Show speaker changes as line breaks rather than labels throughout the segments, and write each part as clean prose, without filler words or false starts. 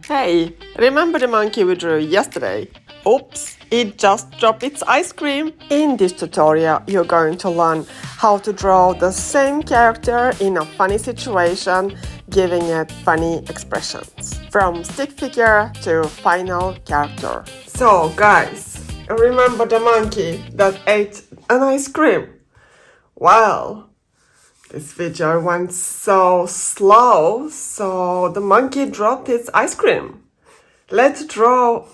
Hey, remember the monkey we drew yesterday? Oops, it just dropped its ice cream. In this tutorial, you're going to learn how to draw the same character in a funny situation, giving it funny expressions. From stick figure to final character. So guys, remember the monkey that ate an ice cream? Well, this video went so slow, so the monkey dropped its ice cream. Let's draw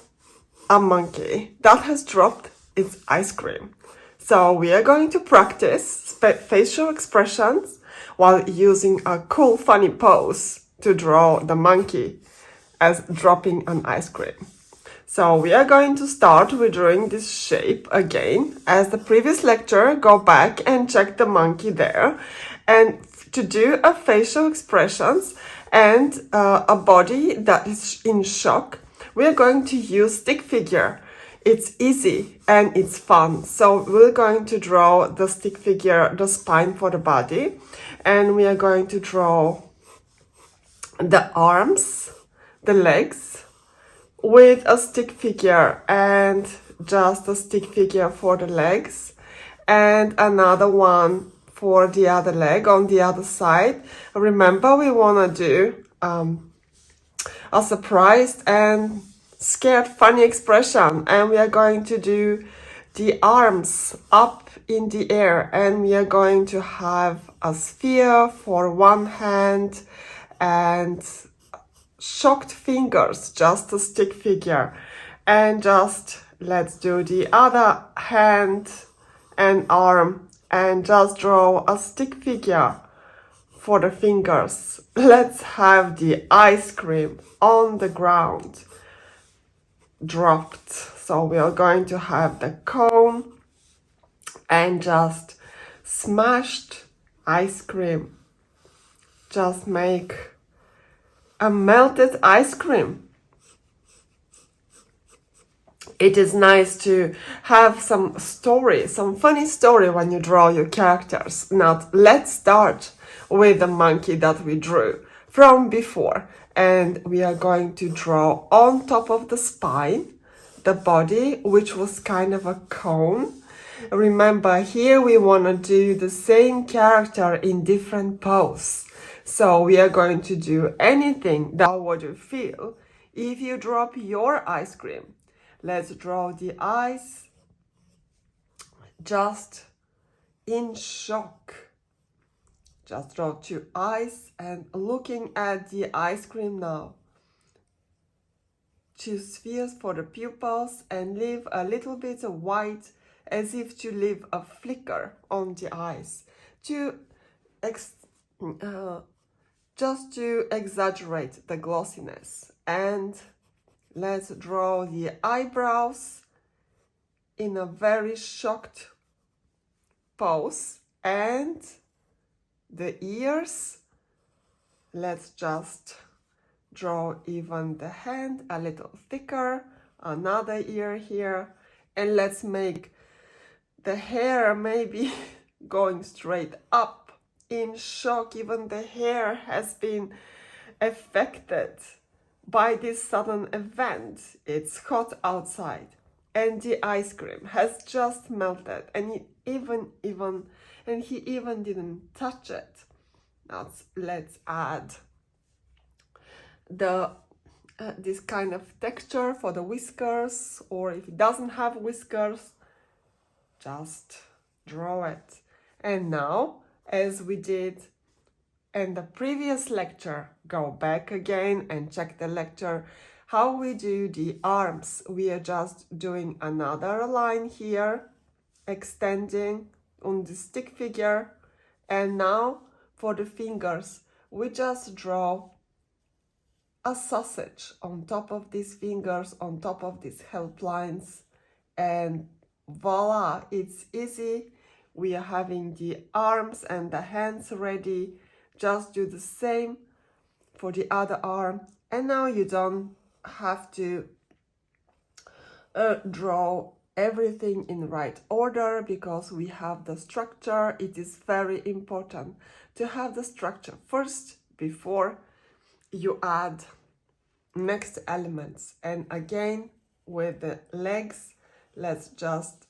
a monkey that has dropped its ice cream. So we are going to practice facial expressions while using a cool funny pose to draw the monkey as dropping an ice cream. So we are going to start with drawing this shape again. As the previous lecture, go back and check the monkey there. And to do a facial expressions and a body that is in shock, we are going to use stick figure. It's easy and it's fun. So we're going to draw the stick figure, the spine for the body. And we are going to draw the arms, the legs, with a stick figure and just a stick figure for the legs and another one for the other leg on the other side. Remember, we want to do a surprised and scared funny expression, and we are going to do the arms up in the air, and we are going to have a sphere for one hand and shocked fingers, just a stick figure. And just let's do the other hand and arm and just draw a stick figure for the fingers. Let's have the ice cream on the ground dropped. So we are going to have the cone and just smashed ice cream. Just make a melted ice cream. It is nice to have some story, some funny story when you draw your characters. Now let's start with the monkey that we drew from before. And we are going to draw on top of the spine, the body, which was kind of a cone. Remember, here we want to do the same character in different pose. So we are going to do anything that would you feel if you drop your ice cream. Let's draw the eyes just in shock. Just draw two eyes and looking at the ice cream now. Two spheres for the pupils and leave a little bit of white as if to leave a flicker on the eyes. Just to exaggerate the glossiness. And let's draw the eyebrows in a very shocked pose. And the ears, let's just draw even the hand a little thicker, another ear here. And let's make the hair maybe going straight up. In shock, even the hair has been affected by this sudden event. It's hot outside and the ice cream has just melted, and he even didn't touch it. Now let's add the this kind of texture for the whiskers, or if it doesn't have whiskers, just draw it. And now, as we did in the previous lecture, go back again and check the lecture how we do the arms. We are just doing another line here, extending on the stick figure. And now for the fingers, we just draw a sausage on top of these fingers, on top of these help lines, and voila, it's easy. We are having the arms and the hands ready. Just do the same for the other arm. And now you don't have to draw everything in the right order because we have the structure. It is very important to have the structure first before you add next elements. And again, with the legs, let's just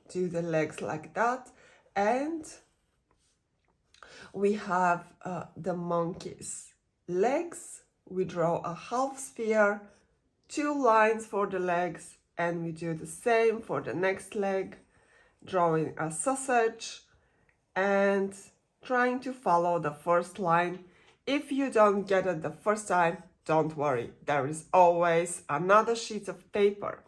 do the legs like that. And we have the monkey's legs. We draw a half sphere, 2 lines for the legs, and we do the same for the next leg, drawing a sausage and trying to follow the first line. If you don't get it the first time, don't worry, there is always another sheet of paper.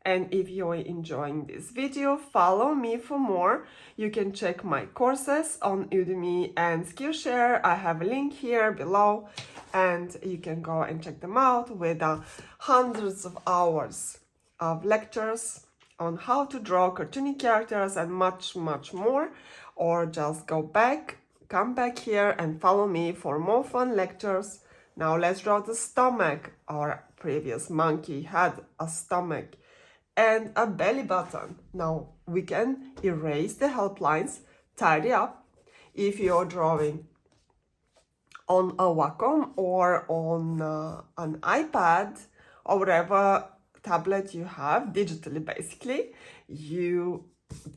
And if you're enjoying this video, follow me for more. You can check my courses on Udemy and Skillshare. I have a link here below, and you can go and check them out with hundreds of hours of lectures on how to draw cartoony characters and much, much more. Or just come back here and follow me for more fun lectures. Now let's draw the stomach. Our previous monkey had a stomach and a belly button. Now we can erase the help lines, tidy up. If you're drawing on a Wacom or on an iPad or whatever tablet you have, digitally basically, you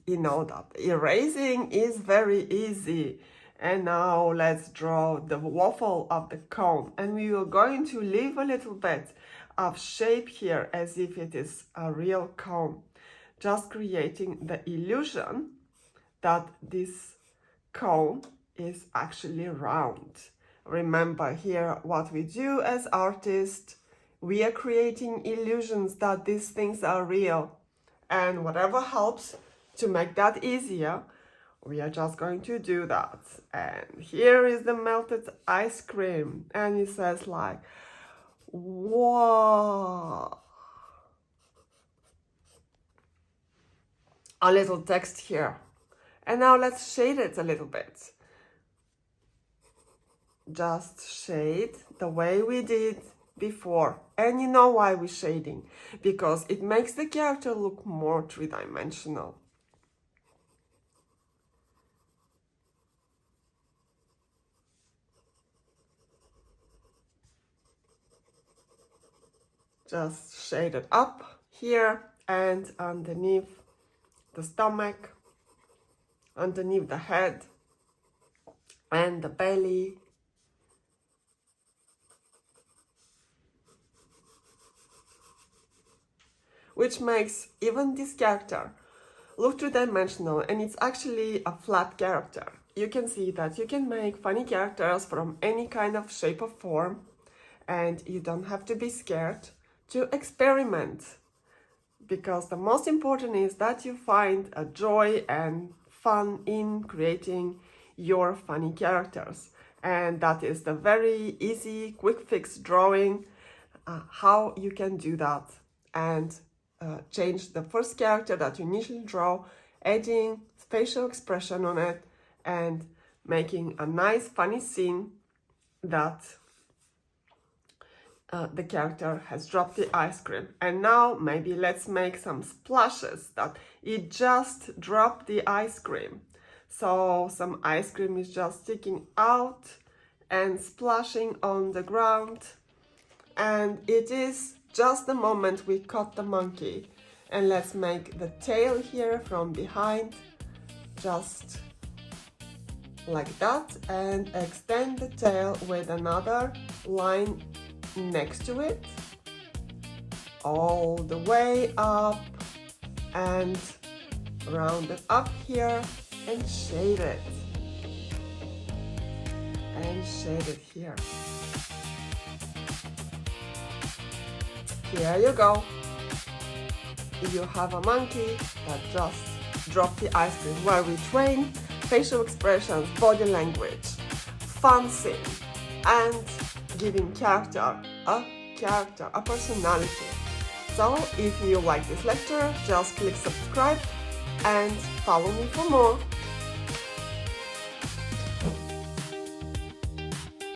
know that erasing is very easy. And now let's draw the waffle of the cone, and we are going to leave a little bit of shape here as if it is a real cone, just creating the illusion that this cone is actually round. Remember here what we do as artists, we are creating illusions that these things are real, and whatever helps to make that easier, we are just going to do that. And here is the melted ice cream, and it says like, whoa. A little text here. And now let's shade it a little bit. Just shade the way we did before. And you know why we're shading? Because it makes the character look more three-dimensional. Just shade it up here and underneath the stomach, underneath the head and the belly. Which makes even this character look two-dimensional, and it's actually a flat character. You can see that you can make funny characters from any kind of shape or form, and you don't have to be scared to experiment, because the most important is that you find a joy and fun in creating your funny characters. And that is the very easy quick fix drawing, how you can do that and change the first character that you initially draw, adding facial expression on it and making a nice funny scene that the character has dropped the ice cream. And now maybe let's make some splashes that it just dropped the ice cream. So some ice cream is just sticking out and splashing on the ground. And it is just the moment we cut the monkey. And let's make the tail here from behind, just like that, and extend the tail with another line next to it, all the way up, and round it up here and shade it. And shade it here. Here you go. You have a monkey that just dropped the ice cream, where we train facial expressions, body language, fun scene, and giving character, a personality. So if you like this lecture, just click subscribe and follow me for more.